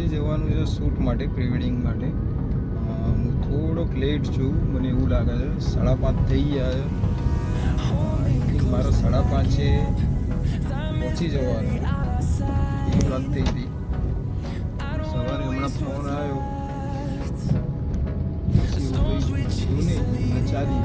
આજે જવાનું છે શૂટ માટે, પ્રી વેડિંગ માટે. હું થોડોક લેટ છું, મને એવું લાગે છે. 5:30 થઈ ગયા છે. મારો 5:30 પહોંચી જવાનું એવી વાત થઈ હતી. સવારે હમણાં ફોન આવ્યો પછી એવું નહીં ચાલી.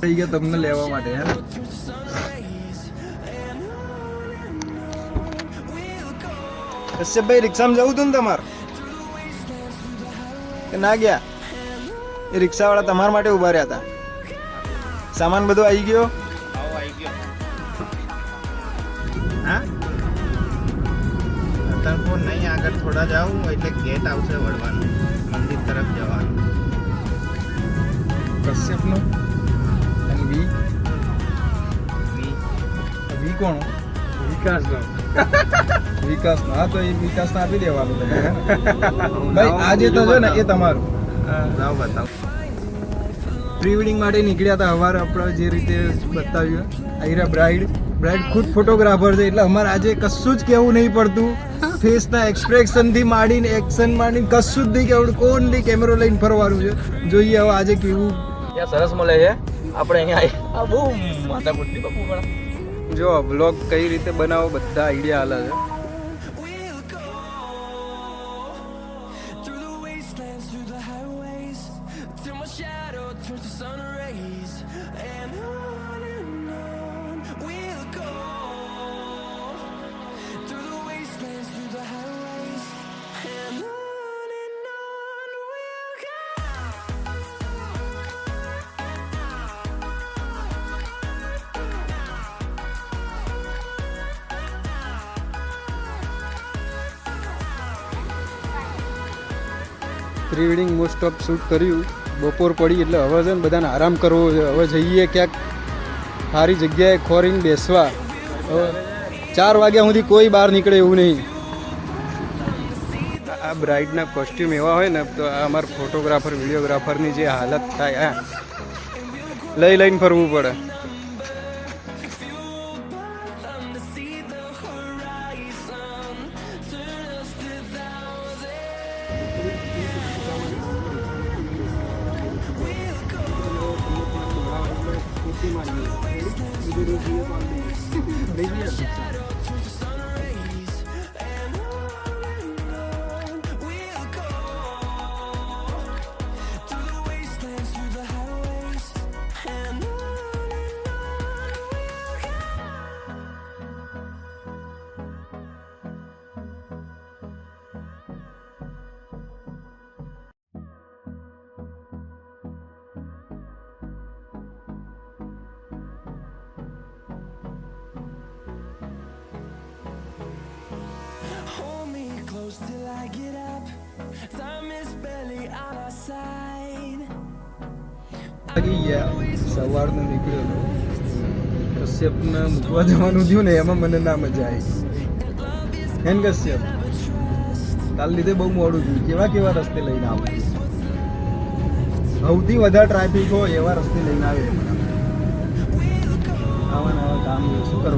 થઈ ગયા તમને લેવા માટે યાર. કશ્યપભાઈ રિક્ષામાં જવું હતું ને તમારે કે ના ગયા? એ રિક્ષાવાળા તમારા માટે ઉભા રહ્યા હતા. સામાન બધો આવી ગયો? હા અતરપુર નહીં, આગળ થોડા જાઉં એટલે ગેટ આવશે વળવાનું, મંદિર તરફ જવાનું. કશ્યપનો અને વી કોણ? વિકાસનો. હા તો એ વિકાસને આપી દેવાનું ભાઈ. આજે તો છે ને એ તમારું. જાઓ બતાવો. પ્રી વેડિંગ માટે નીકળ્યા હતા સવારે આપણે જે રીતે બતાવ્યું. આયરા બ્રાઇડ ખુદ ફોટોગ્રાફર છે એટલે અમારે આજે કશું જ કહેવું નહીં પડતું. ફેસના એક્સપ્રેશનથી માંડીને એક્શન માંડીને કશું જ નહીં કહેવું. કોનલી કેમેરો લઈને ફરવાનું છે. જોઈએ હવે આજે કેવું. ત્યાં સરસ મળે છે. આપણે અહીંયા બહુ માતા પુટલી બાપુ પણ જો વ્લોગ કઈ રીતે બનાવો બધા આઈડિયા આલે છે. Pre wedding most of shoot કર્યું. બપોર પડી એટલે હવે છે ને બધાને આરામ કરવો છે. હવે જઈએ ક્યાંક સારી જગ્યાએ ખોરીને બેસવા. હવે 4 વાગ્યા સુધી કોઈ બહાર નીકળે એવું નહીં. આ બ્રાઇડના કોસ્ટ્યુમ એવા હોય ને તો આ અમારા ફોટોગ્રાફર વિડીયોગ્રાફરની જે હાલત થાય, લઈ લઈને ફરવું પડે. Till I get up, time is barely on our side. સવારનો નીકળ્યો કશ્યપને મૂકવા જવાનું થયું ને એમાં મને ના મજા આવી. હેન કશ્યપ કાલ લીધે બહુ મોડું થયું. કેવા રસ્તે લઈને આવું? સૌથી વધારે ટ્રાફિક હોય એવા રસ્તે લઈને આવે. આવા કામ શું કરવું?